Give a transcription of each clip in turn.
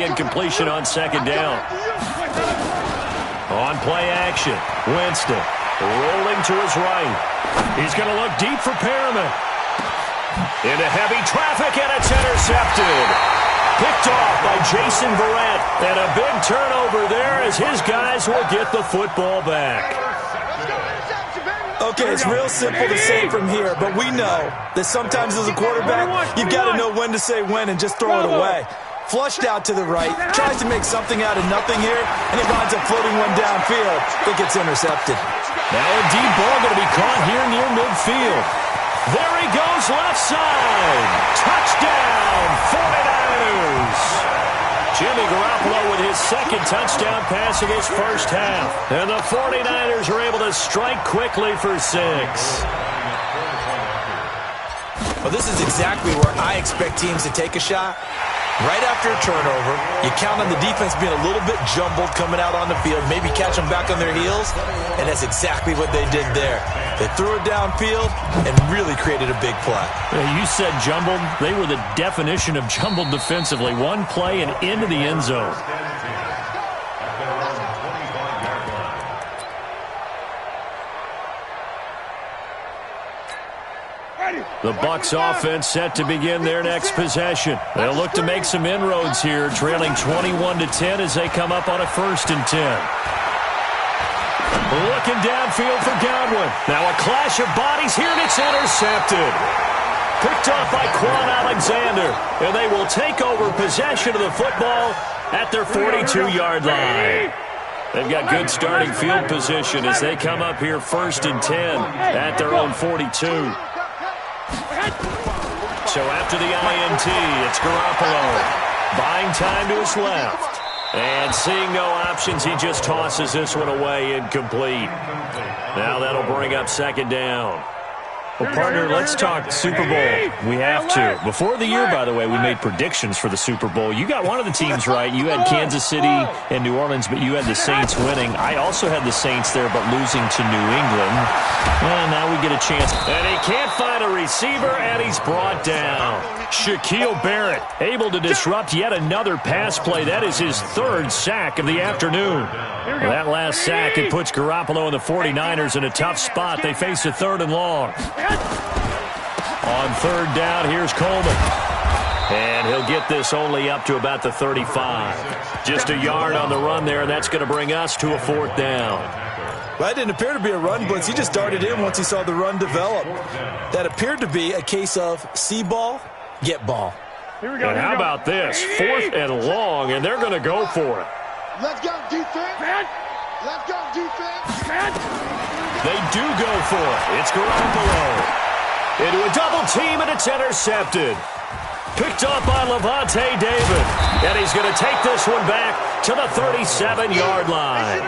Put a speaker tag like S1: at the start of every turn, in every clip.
S1: Incompletion on second down. On play action, Winston rolling to his right. He's going to look deep for Perriman. Into heavy traffic, and it's intercepted. Picked off by Jason Verrett. And a big turnover there as his guys will get the football back.
S2: Okay, it's real simple to say from here, but we know that sometimes as a quarterback, you've got to know when to say when and just throw it away. Flushed out to the right, tries to make something out of nothing here, and he winds up floating one downfield. It gets intercepted.
S1: Now a deep ball going to be caught here near midfield. There he goes, left side. Touchdown, 49ers. Jimmy Garoppolo with his second touchdown pass of this first half. And the 49ers are able to strike quickly for 6.
S2: Well, this is exactly where I expect teams to take a shot. Right after a turnover, you count on the defense being a little bit jumbled coming out on the field, maybe catch them back on their heels, and that's exactly what they did there. They threw it downfield and really created a big play.
S1: You said jumbled. They were the definition of jumbled defensively. One play and into the end zone. The Bucs offense set to begin their next possession. They'll look to make some inroads here, trailing 21-10 as they come up on a 1st and 10. Looking downfield for Godwin. Now a clash of bodies here, and it's intercepted. Picked off by Quan Alexander, and they will take over possession of the football at their 42-yard line. They've got good starting field position as they come up here 1st and 10 at their own 42. So after the INT, it's Garoppolo. Buying time to his left. And seeing no options, he just tosses this one away, incomplete. Now that'll bring up 2nd down. Well, partner, let's talk Super Bowl. We have to. Before the year, by the way, we made predictions for the Super Bowl. You got one of the teams right. You had Kansas City and New Orleans, but you had the Saints winning. I also had the Saints there, but losing to New England. Well, now we get a chance. And he can't find a receiver, and he's brought down. Shaquille Barrett able to disrupt yet another pass play. That is his 3rd sack of the afternoon. Well, that last sack, it puts Garoppolo and the 49ers in a tough spot. They face a 3rd and long. On 3rd down, here's Coleman. And he'll get this only up to about the 35. Just a yard on the run there, and that's going to bring us to a 4th down.
S2: Well, that didn't appear to be a run blitz. He just darted in once he saw the run develop. That appeared to be a case of see ball, get ball.
S1: Here we go. And how about this? 4th and long, and they're going to go for it.
S3: Let's go, defense. Let's go, defense.
S1: They do go for it. It's Garoppolo. Into a double team, and it's intercepted. Picked off by Levante David. And he's going to take this one back to the 37-yard line.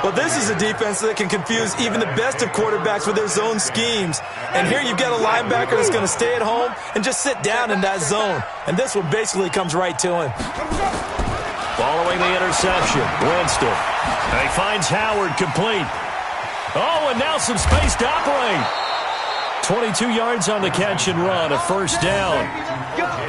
S2: Well, this is a defense that can confuse even the best of quarterbacks with their zone schemes. And here you've got a linebacker that's going to stay at home and just sit down in that zone. And this one basically comes right to him.
S1: Following the interception, Winston. And he finds Howard complete. Oh, and now some space to operate. 22 yards on the catch and run, a 1st down.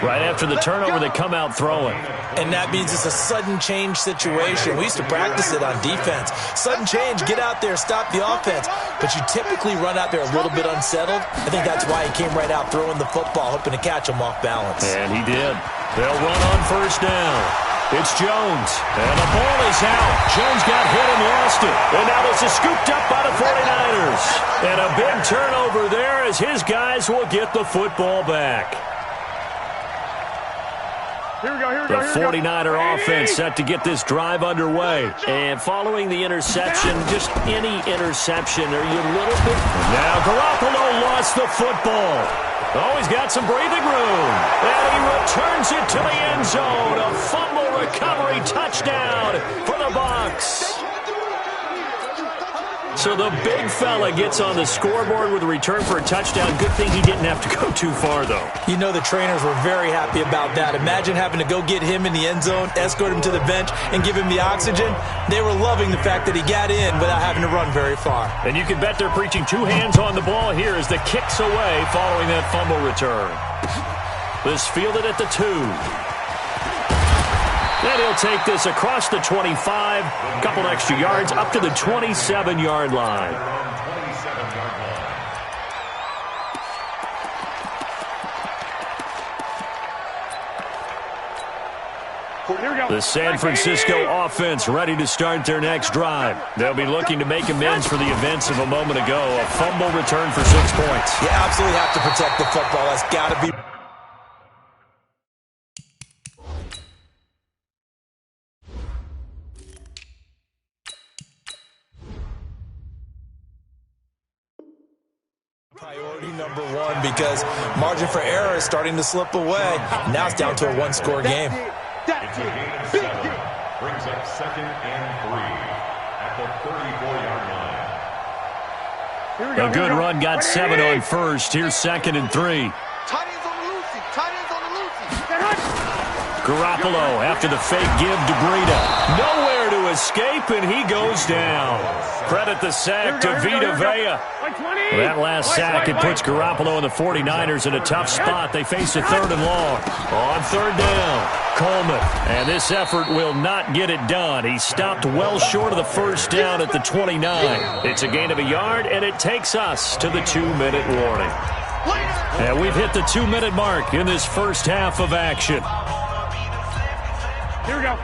S1: Right after the turnover, they come out throwing.
S2: And that means it's a sudden change situation. We used to practice it on defense. Sudden change, get out there, stop the offense. But you typically run out there a little bit unsettled. I think that's why he came right out throwing the football, hoping to catch him off balance.
S1: And he did. They'll run on 1st down. It's Jones, and the ball is out. Jones got hit and lost it. And now this is scooped up by the 49ers. And a big turnover there as his guys will get the football back. The 49er offense set to get this drive underway. And following the interception, just any interception, are you a little bit... Now Garoppolo lost the football. Oh, he's got some breathing room. And he returns it to the end zone. A fumble recovery touchdown for the Bucs. So the big fella gets on the scoreboard with a return for a touchdown. Good thing he didn't have to go too far, though.
S2: You know the trainers were very happy about that. Imagine having to go get him in the end zone, escort him to the bench, and give him the oxygen. They were loving the fact that he got in without having to run very far.
S1: And you can bet they're preaching 2 hands on the ball here as the kick's away following that fumble return. This fielded at the 2. And he'll take this across the 25, a couple extra yards, up to the 27-yard line. The San Francisco offense ready to start their next drive. They'll be looking to make amends for the events of a moment ago. A fumble return for 6 points.
S2: You absolutely have to protect the football. That's got to be... priority number one, because margin for error is starting to slip away. Now it's down to a one-score game.
S4: Brings up 2nd and 3 at the 34-yard line.
S1: A good run got 7 on first. Here's 2nd and 3.
S3: Tight ends on the loosey. Tight ends on the loosey.
S1: Garoppolo after the fake give to Breida. Nowhere to escape, and he goes down. Credit the sack to Vita Vea. That last sack, it puts Garoppolo and the 49ers in a tough spot. They face a 3rd and long. On 3rd down, Coleman. And this effort will not get it done. He stopped well short of the 1st down at the 29. It's a gain of a yard, and it takes us to the 2-minute warning. And we've hit the 2-minute mark in this first half of action.
S5: Here we go.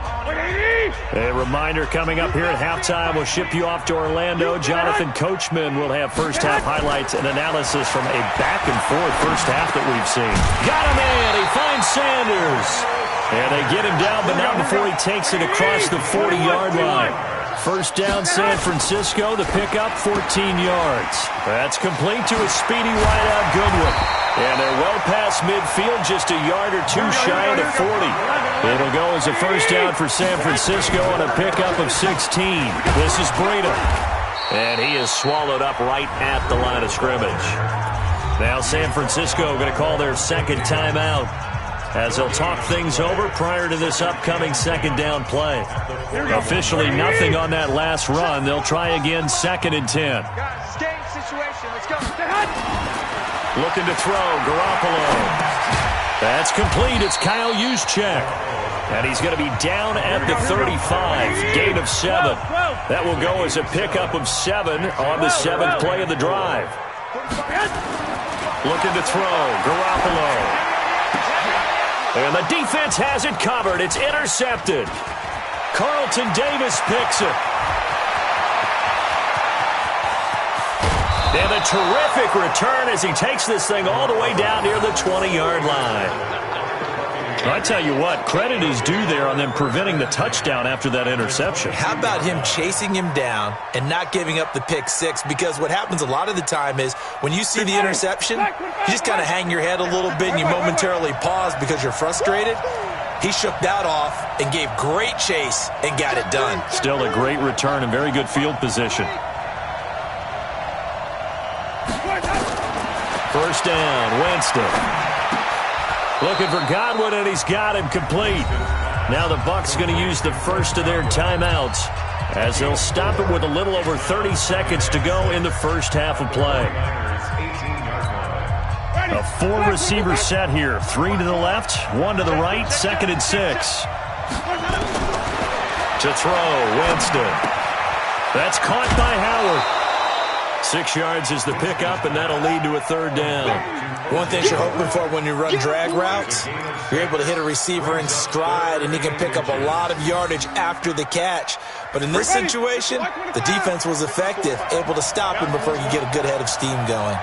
S1: A reminder coming up here at halftime. We'll ship you off to Orlando. Jonathan Coachman will have first half highlights and analysis from a back-and-forth first half that we've seen. Got him in. He finds Sanders. And they get him down, but not before he takes it across the 40-yard line. First down, San Francisco. The pickup, 14 yards. That's complete to a speedy wideout Goodwin. And they're well past midfield, just a yard or two shy of the 40. It'll go as a first down for San Francisco on a pickup of 16. This is Breida. And he is swallowed up right at the line of scrimmage. Now San Francisco going to call their second timeout as they'll talk things over prior to this upcoming second down play. Officially nothing on that last run. They'll try again, 2nd and 10.
S3: Game situation. Let's go.
S1: Looking to throw, Garoppolo. That's complete. It's Kyle Juszczyk. And he's going to be down at the 35. Gain of 7. That will go as a pickup of 7 on the 7th play of the drive. Looking to throw, Garoppolo. And the defense has it covered. It's intercepted. Carlton Davis picks it. And a terrific return as he takes this thing all the way down near the 20-yard line. I tell you what, credit is due there on them preventing the touchdown after that interception.
S2: How about him chasing him down and not giving up the pick six? Because what happens a lot of the time is when you see the interception, you just kind of hang your head a little bit and you momentarily pause because you're frustrated. He shook that off and gave great chase and got it done.
S1: Still a great return and very good field position. First down, Winston. Looking for Godwin, and he's got him complete. Now the Bucs going to use the first of their timeouts as they'll stop it with a little over 30 seconds to go in the first half of play. A 4-receiver set here. 3 to the left, 1 to the right, 2nd and 6. To throw, Winston. That's caught by Howard. 6 yards is the pickup, and that'll lead to a third down.
S2: One thing you're hoping for when you run drag routes, you're able to hit a receiver in stride, and he can pick up a lot of yardage after the catch. But in this situation, the defense was effective, able to stop him before he could get a good head of steam going.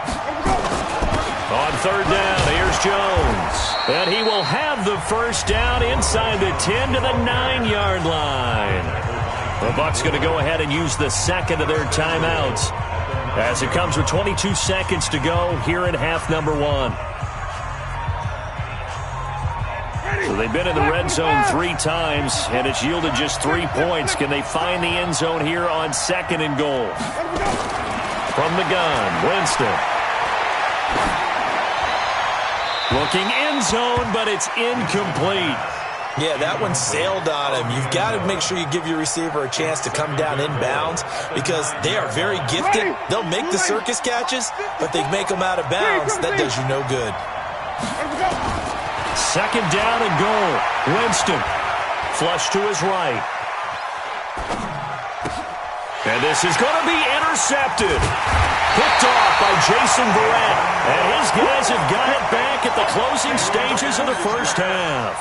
S1: On third down, here's Jones. And he will have the first down inside the 10 to the 9-yard line. The Bucs going to go ahead and use the second of their timeouts as it comes with 22 seconds to go here in half number 1. So they've been in the red zone 3 times, and it's yielded just 3 points. Can they find the end zone here on 2nd and goal? From the gun, Winston. Looking end zone, but it's incomplete.
S2: Yeah, that one sailed on him. You've got to make sure you give your receiver a chance to come down inbounds because they are very gifted. They'll make the circus catches, but they make them out of bounds. That does you no good.
S1: 2nd down and goal. Winston flush to his right. And this is going to be intercepted. Picked off by Jason Verrett. And his guys have got it back at the closing stages of the first half.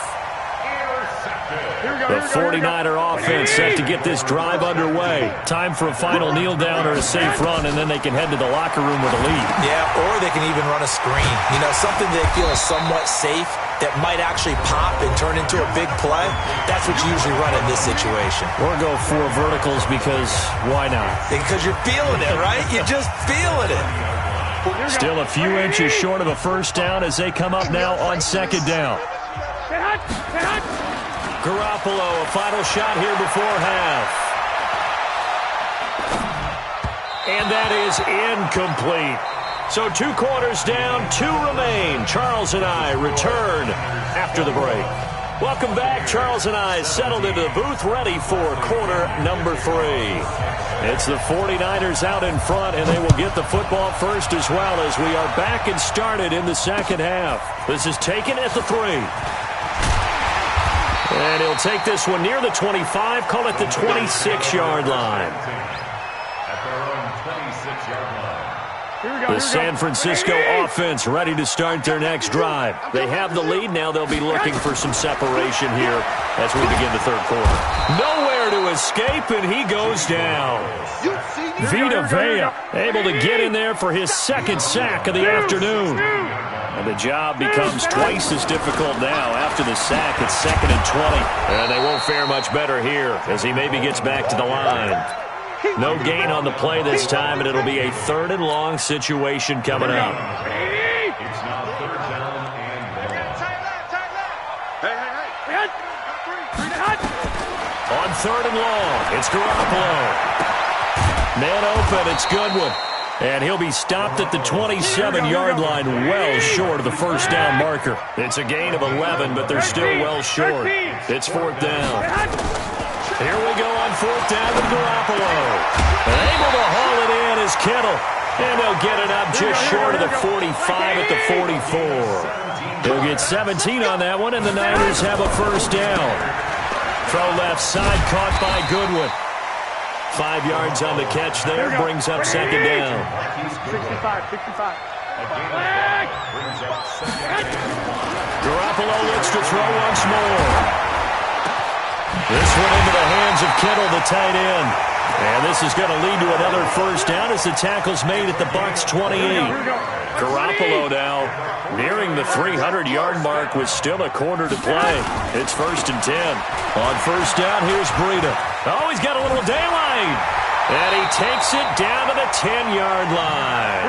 S1: The 49er offense set to get this drive underway. Time for a final kneel down or a safe run, and then they can head to the locker room with a lead. Yeah, or they can even run a screen. You know, something they feel is somewhat safe that might actually pop and turn into a big play. That's what you usually run in this situation. Or go for verticals because why not? Because you're feeling it, right? You're just feeling it. Still a few inches short of a first down as they come up now on second down. Garoppolo, a final shot here before half. And that is incomplete. So 2 quarters down, 2 remain. Charles and I return after the break. Welcome back. Charles and I settled into the booth ready for quarter number 3. It's the 49ers out in front, and they will get the football first as well as we are back and started in the second half. This is taken at the 3. And he'll take this one near the 25, call it the 26-yard line. The San Francisco offense ready to start their next drive. They have the lead. Now they'll be looking for some separation here as we begin the third quarter. Nowhere to escape, and he goes down. Vita Vea able to get in there for his second sack of the afternoon. And the job becomes twice as difficult now. After the sack, it's 2nd and 20. And they won't fare much better here as he maybe gets back to the line. No gain on the play this time, and it'll be a 3rd and long situation coming up.
S4: It's now 3rd down and 1.
S1: On 3rd and long, it's Garoppolo. Man open, it's Goodwin. And he'll be stopped at the 27-yard line, well short of the first down marker. It's a gain of 11, but they're still well short. It's 4th down. Here we go on 4th down with Garoppolo. And able to haul it in is Kittle. And they'll get it up just short of the 45 at the 44. They'll get 17 on that one, and the Niners have a first down. Throw left side caught by Goodwin. 5 yards on the catch there, brings up second down.
S3: 65.
S1: Garoppolo looks to throw once more. This one into the hands of Kittle, the tight end. And this is going to lead to another first down as the tackle's made at the Bucs 28. Garoppolo now nearing the 300-yard mark with still a quarter to play. It's 1st and 10. On first down, here's Breida. Oh, he's got a little daylight. And he takes it down to the 10-yard line.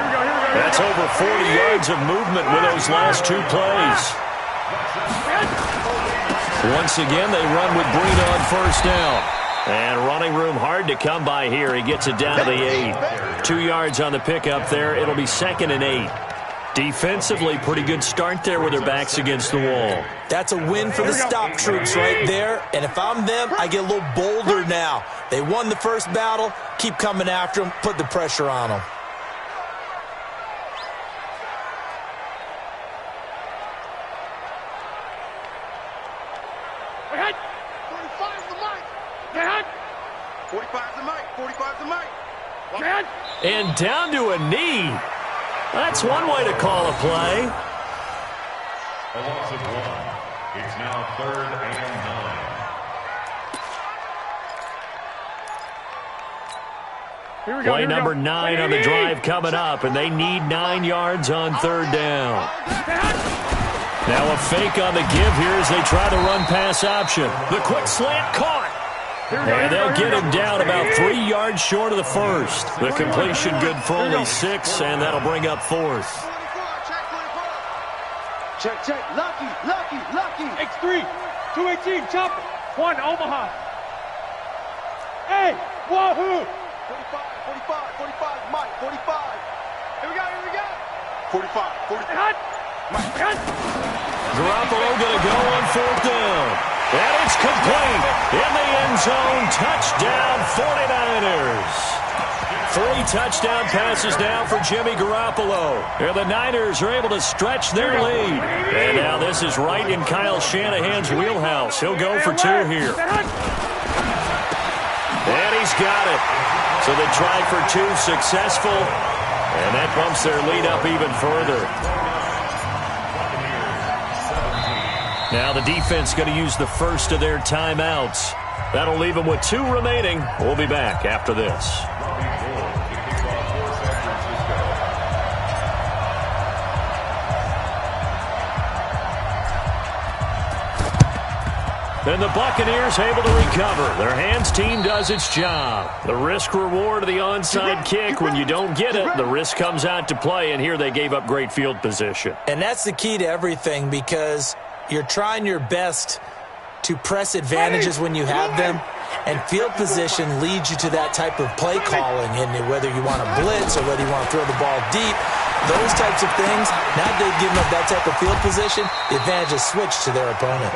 S1: That's over 40 yards of movement with those last 2 plays. Once again, they run with Breida on first down. And running room hard to come by here. He gets it down to the 8. 2 yards on the pickup there. It'll be 2nd and 8. Defensively, pretty good start there with their backs against the wall.
S2: That's a win for the stop troops right there. And if I'm them, I get a little bolder now. They won the first battle. Keep coming after them. Put the pressure on them.
S1: And down to a knee. That's one way to call a play.
S4: A loss of 1. It's now 3rd and 9.
S1: Play number 9 on the drive coming up, and they need 9 yards on 3rd down. Now a fake on the give here as they try the run-pass option. The quick slant caught. And they'll get him down about 3 yards short of the first. The completion good for only 6, and that'll bring up 4th.
S3: Check. Lucky. X3. 218, chopper. 1, Omaha. Hey, wahoo. 45, Mike, 45. Here we go. 45. Mike.
S1: Garoppolo going to go on 4th down. And it's complete. In the end zone, touchdown 49ers. 3 touchdown passes now for Jimmy Garoppolo. And the Niners are able to stretch their lead. And now this is right in Kyle Shanahan's wheelhouse. He'll go for 2 here. And he's got it. So they tried for 2, successful. And that bumps their lead up even further. Now the defense going to use the first of their timeouts. That'll leave them with 2 remaining. We'll be back after this. And the Buccaneers able to recover. Their hands team does its job. The risk-reward of the onside kick, when you don't get it, the risk comes out to play, and here they gave up great field position.
S2: And that's the key to everything, because you're trying your best to press advantages when you have them, and field position leads you to that type of play calling, and whether you want to blitz or whether you want to throw the ball deep, those types of things, now that they've given up that type of field position, the advantage is switched to their opponent.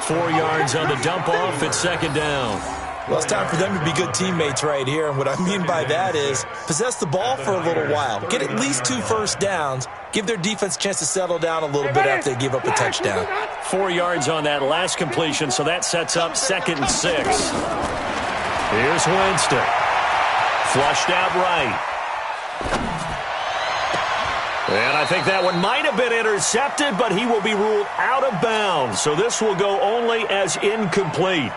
S1: 4 yards on the dump-off at 2nd down.
S2: Well, it's time for them to be good teammates right here, and what I mean by that is possess the ball for a little while, get at least 2 first downs, give their defense a chance to settle down a little bit after they give up a touchdown.
S1: 4 yards on that last completion, so that sets up 2nd and 6. Here's Winston. Flushed out right. And I think that one might have been intercepted, but he will be ruled out of bounds. So this will go only as incomplete.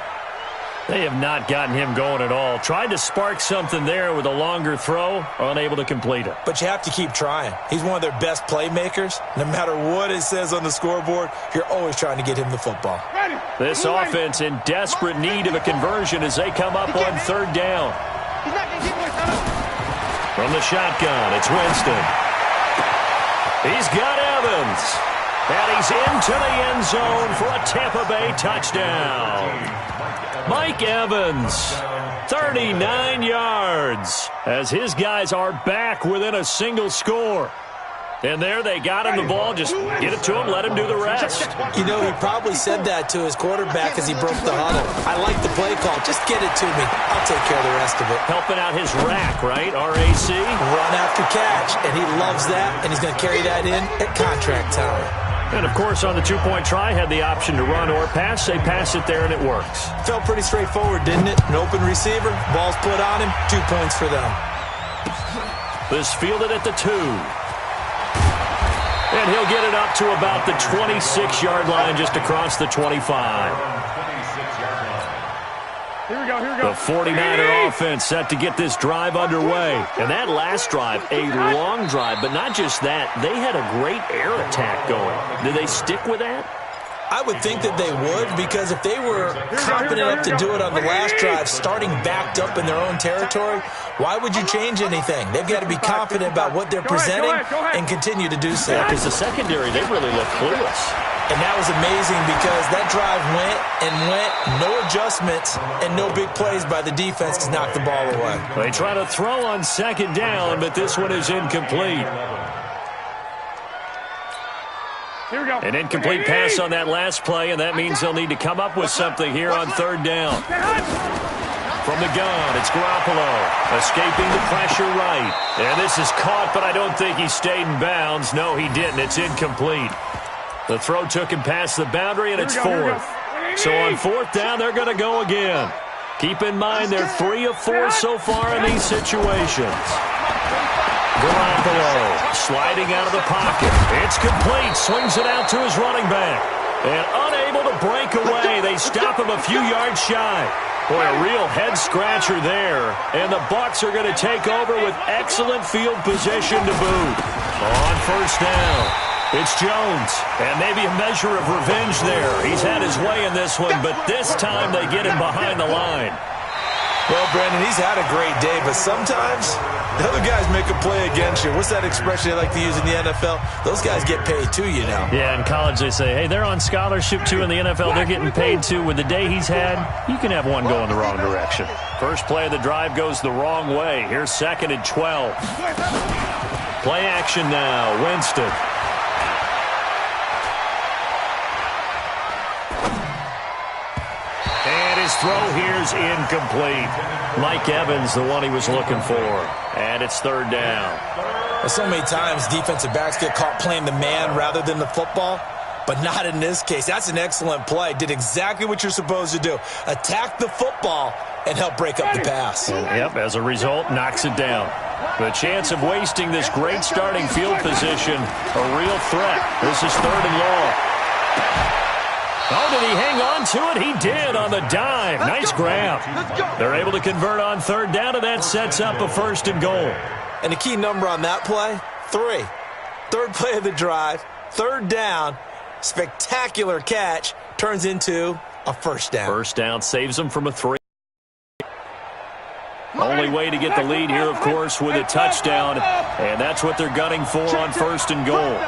S1: They have not gotten him going at all. Tried to spark something there with a longer throw, unable to complete it.
S2: But you have to keep trying. He's one of their best playmakers. No matter what it says on the scoreboard, you're always trying to get him the football.
S1: This offense in desperate need of a conversion as they come up on 3rd down. From the shotgun, it's Winston. He's got Evans. And he's into the end zone for a Tampa Bay touchdown. Mike Evans, 39 yards, as his guys are back within a single score. And there they got him the ball. Just get it to him, let him do the rest.
S2: You know, he probably said that to his quarterback as he broke the huddle. I like the play call. Just get it to me. I'll take care of the rest of it.
S1: Helping out his rack, right? RAC?
S2: Run after catch, and he loves that, and he's going to carry that in at contract time.
S1: And, of course, on the 2-point try, had the option to run or pass. They pass it there, and it works.
S2: Felt pretty straightforward, didn't it? An open receiver, ball's put on him, 2 points for them.
S1: This fielded at the 2. And he'll get it up to about the 26-yard line, just across the 25.
S3: Here we go.
S1: The 49er offense set to get this drive underway. And that last drive, a long drive, but not just that. They had a great air attack going. Did they stick with that?
S2: I would think that they would, because if they were confident enough to do it on the last drive, starting backed up in their own territory, why would you change anything? They've got to be confident about what they're presenting and continue to do so.
S1: Yeah, because the secondary, they really looked clueless.
S2: And that was amazing because that drive went and went, no adjustments, and no big plays by the defense to knock the ball away.
S1: They try to throw on 2nd down, but this one is incomplete.
S3: Here we go.
S1: An incomplete pass on that last play, and that means they'll need to come up with something here on 3rd down. From the gun, it's Garoppolo, escaping the pressure right. And this is caught, but I don't think he stayed in bounds. No, he didn't. It's incomplete. The throw took him past the boundary, and it's 4th. So on 4th down, they're going to go again. Keep in mind, they're 3 of 4 so far in these situations. Garoppolo sliding out of the pocket. It's complete. Swings it out to his running back. And unable to break away. They stop him a few yards shy. Boy, a real head-scratcher there. And the Bucs are going to take over with excellent field position to boot. On 1st down, it's Jones. And maybe a measure of revenge there. He's had his way in this one, but this time they get him behind the line.
S2: Well, Brandon, he's had a great day, but sometimes the other guys make a play against you. What's that expression they like to use in the NFL? Those guys get paid too, you know.
S1: Yeah, in college they say, hey, they're on scholarship too. In the NFL, they're getting paid too. With the day he's had, you can have one go in the wrong direction. First play of the drive goes the wrong way. Here's 2nd and 12. Play action now, Winston. His his throw here's incomplete. Mike Evans, the one he was looking for. And it's third down.
S2: So many times defensive backs get caught playing the man rather than the football, but not in this case. That's an excellent play. Did exactly what you're supposed to do. Attack the football and help break up the pass.
S1: Yep, as a result, knocks it down. The chance of wasting this great starting field position, a real threat. This is third and long. Oh, did he hang on to it? He did on the dive. Nice grab. They're able to convert on third down, and that sets up a first and goal.
S2: And the key number on that play, 3. Third play of the drive, third down, spectacular catch, turns into a first down.
S1: First down saves them from a 3. Only way to get the lead here, of course, with a touchdown, and that's what they're gunning for on first and goal.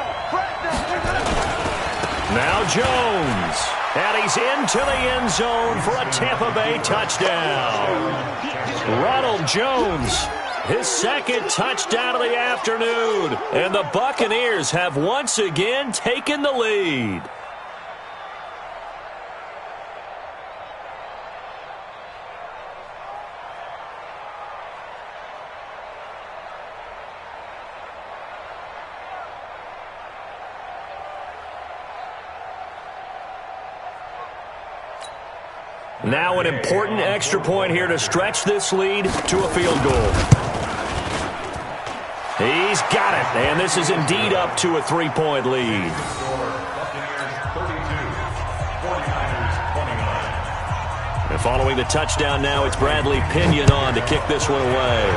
S1: Now Jones, and he's into the end zone for a Tampa Bay touchdown. Ronald Jones, his second touchdown of the afternoon, and the Buccaneers have once again taken the lead. Now an important extra point here to stretch this lead to a field goal. He's got it, and this is indeed up to a 3-point lead. And following the touchdown now, it's Bradley Pinion on to kick this one away.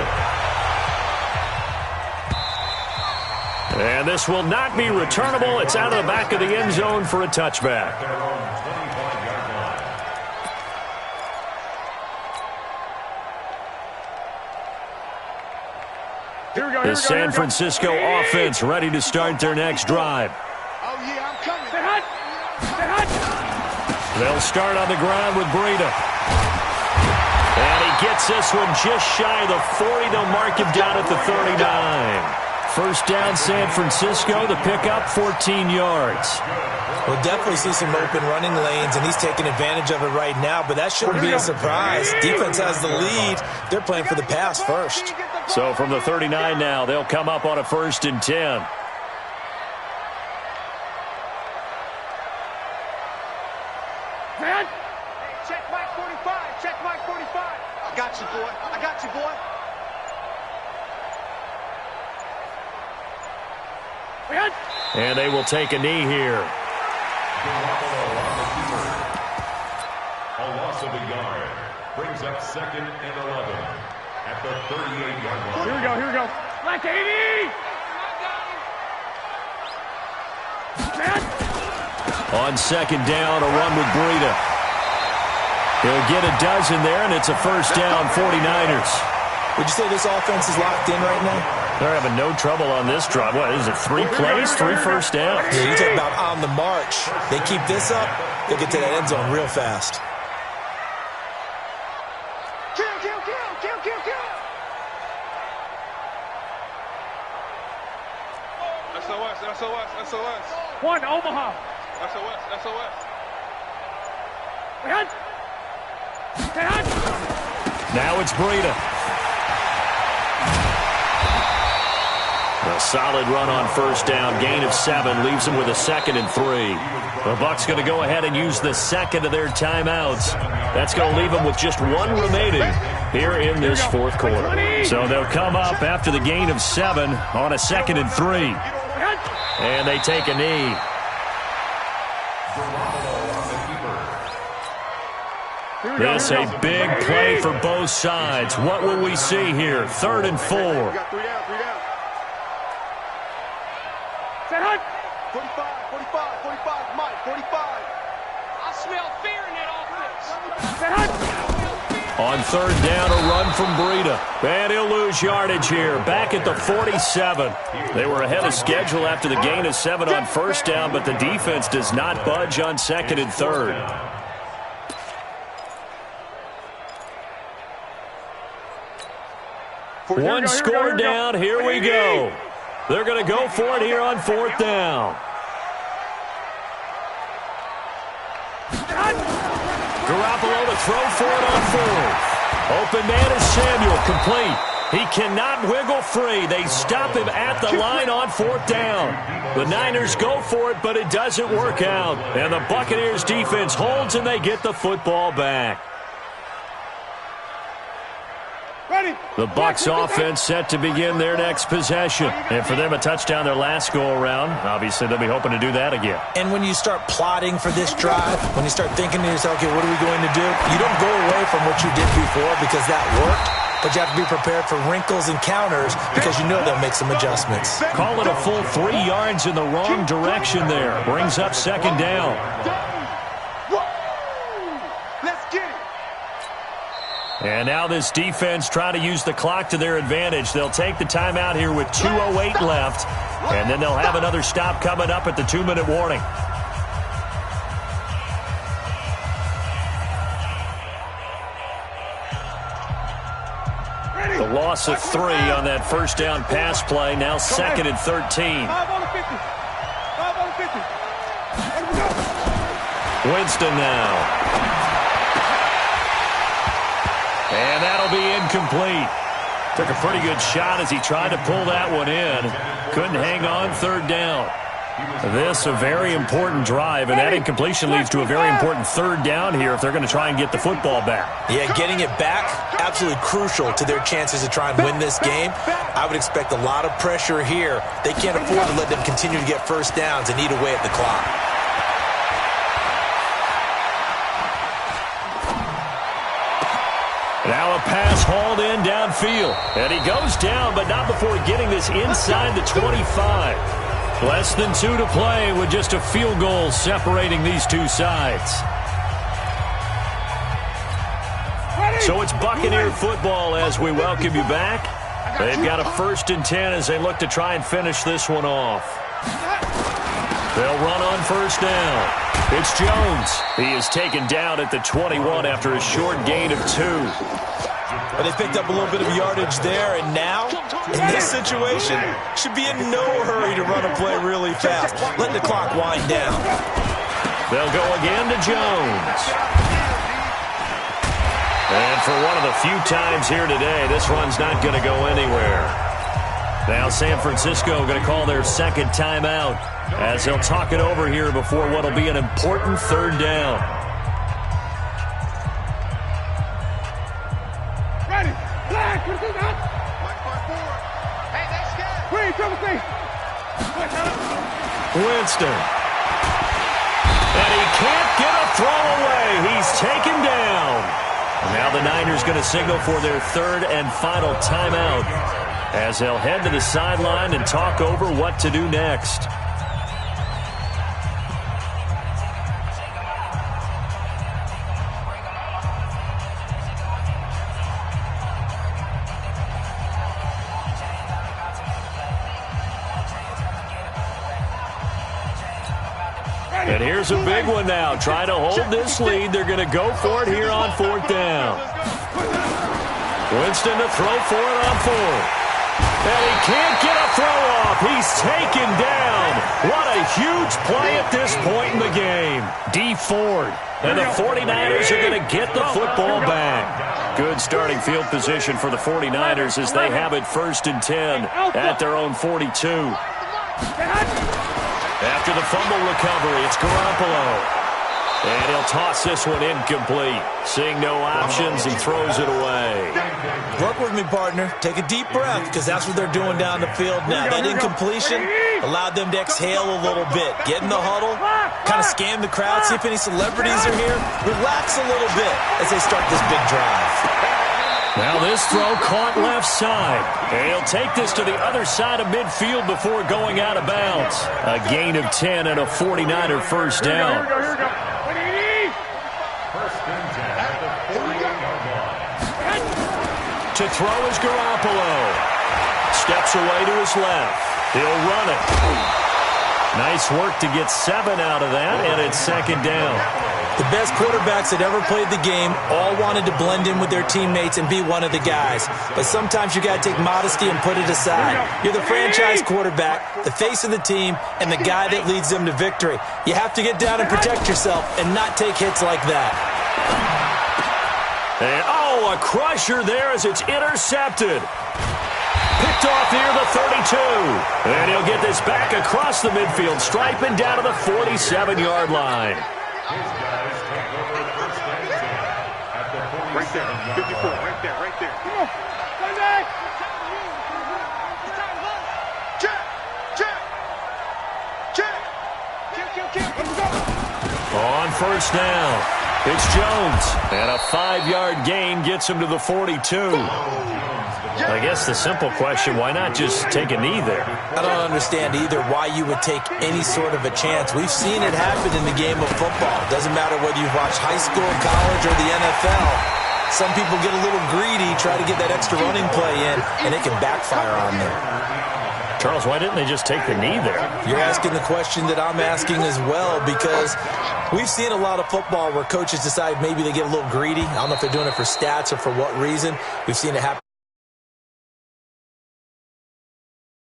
S1: And this will not be returnable. It's out of the back of the end zone for a touchback. The San Francisco offense ready to start their next drive.
S3: Oh, yeah, I'm coming. Stay hot.
S1: They'll start on the ground with Breida. And he gets this one just shy of the 40. They'll mark him down at the 39. First down, San Francisco. The pickup, 14 yards.
S2: We'll definitely see some open running lanes, and he's taking advantage of it right now, but that shouldn't be a surprise. Defense has the lead. They're playing for the pass first.
S1: So from the 39 now, they'll come up on a first and 10.
S3: Man. Hey, check Mike 45. Check Mike 45. I got you, boy. I got you, boy.
S1: And they will take a knee here.
S4: A loss of a yard brings up second and 11 at the 38-yard line.
S3: Here we go. Like 80.
S1: On second down, a run with Breida. He'll get a dozen there, and it's a first down, 49ers.
S2: Would you say this offense is locked in right now?
S1: They're having no trouble on this drive. What is it, 3 plays, 3 first downs?
S2: Yeah, you talk about on the march. They keep this up, they'll get to that end zone real fast.
S3: Kill. SOS. One, Omaha. SOS.
S1: Now it's Breida. A solid run on first down. Gain of 7 leaves them with a second and 3. The Bucs going to go ahead and use the second of their timeouts. That's going to leave them with just 1 remaining here in this fourth quarter. So they'll come up after the gain of 7 on a second and 3. And they take a knee. This a big play for both sides. What will we see here? 3rd and 4.
S3: 3 down. 45, Mike, 45. I smell fear in that offense.
S1: On 3rd down, a run from Breida. And he'll lose yardage here. Back at the 47. They were ahead of schedule after the gain of 7 on first down, but the defense does not budge on 2nd and 3rd. One score down. Here we go. They're going to go for it here on 4th down. Garoppolo to throw for it on fourth. Open man is Samuel, complete. He cannot wiggle free. They stop him at the line on fourth down. The Niners go for it, but it doesn't work out. And the Buccaneers defense holds, and they get the football back. The Bucs offense set to begin their next possession. And for them, a touchdown their last go-around. Obviously, they'll be hoping to do that again.
S2: And when you start plotting for this drive, when you start thinking to yourself, okay, what are we going to do? You don't go away from what you did before because that worked, but you have to be prepared for wrinkles and counters because you know they'll make some adjustments.
S1: Call it a full 3 yards in the wrong direction there. Brings up second down. And now this defense trying to use the clock to their advantage. They'll take the timeout here with 2:08 left, and then they'll have another stop coming up at the 2-minute warning. The loss of 3 on that first down pass play. Now 2nd and 13.
S3: 5 on the 50. 5 on the 50.
S1: Winston now. And that'll be incomplete. Took a pretty good shot as he tried to pull that one in. Couldn't hang on third down. This a very important drive, and that incompletion leads to a very important third down here if they're going to try and get the football back.
S2: Yeah, getting it back, absolutely crucial to their chances to try and win this game. I would expect a lot of pressure here. They can't afford to let them continue to get first downs and eat away at the clock.
S1: Now a pass hauled in downfield. And he goes down, but not before getting this inside the 25. Less than 2 to play with just a field goal separating these two sides. So it's Buccaneer football as we welcome you back. They've got a 1st and 10 as they look to try and finish this one off. They'll run on first down. It's Jones. He is taken down at the 21 after a short gain of 2.
S2: But they picked up a little bit of yardage there, and now, in this situation, should be in no hurry to run a play really fast. Let the clock wind down.
S1: They'll go again to Jones. And for one of the few times here today, this run's not going to go anywhere. Now San Francisco going to call their 2nd timeout as they'll talk it over here before what will be an important 3rd down.
S3: Ready. Flag. Hey, that's good.
S1: Winston. And he can't get a throw away. He's taken down. Now the Niners going to signal for their 3rd and final timeout as they'll head to the sideline and talk over what to do next. And here's a big one now. Trying to hold this lead. They're going to go for it here on 4th down. Winston to throw for it on 4th. And he can't get a throw off. He's taken down. What a huge play at this point in the game. D Ford. And the 49ers are going to get the football back. Good starting field position for the 49ers as they have it 1st and 10 at their own 42. After the fumble recovery, it's Garoppolo. And he'll toss this one incomplete. Seeing no options, he throws it away.
S2: Work with me, partner. Take a deep breath because that's what they're doing down the field now. That incompletion allowed them to exhale a little bit. Get in the huddle, kind of scan the crowd, see if any celebrities are here. Relax a little bit as they start this big drive.
S1: Now this throw caught left side. And he'll take this to the other side of midfield before going out of bounds. A gain of 10 and a 49er first down.
S3: Here we go.
S1: To throw is Garoppolo. Steps away to his left. He'll run it. Nice work to get 7 out of that, and it's 2nd down.
S2: The best quarterbacks that ever played the game all wanted to blend in with their teammates and be one of the guys. But sometimes you got to take modesty and put it aside. You're the franchise quarterback, the face of the team, and the guy that leads them to victory. You have to get down and protect yourself and not take hits like that.
S1: And, oh, a crusher there as it's intercepted. Picked off near the 32. And he'll get this back across the midfield stripe and down to the 47-yard line.
S3: Right there, 54, right there, right there. Come on, come back. Check, check, check. Let's go.
S1: On first down, it's Jones. And a 5-yard gain gets him to the 42. I guess the simple question, why not just take a knee there?
S2: I don't understand either why you would take any sort of a chance. We've seen it happen in the game of football. Doesn't matter whether you've watched high school, college, or the NFL. Some people get a little greedy, try to get that extra running play in, and it can backfire on them.
S1: Charles, why didn't they just take the knee there?
S2: You're asking the question that I'm asking as well, because we've seen a lot of football where coaches decide maybe they get a little greedy. I don't know if they're doing it for stats or for what reason. We've seen it happen.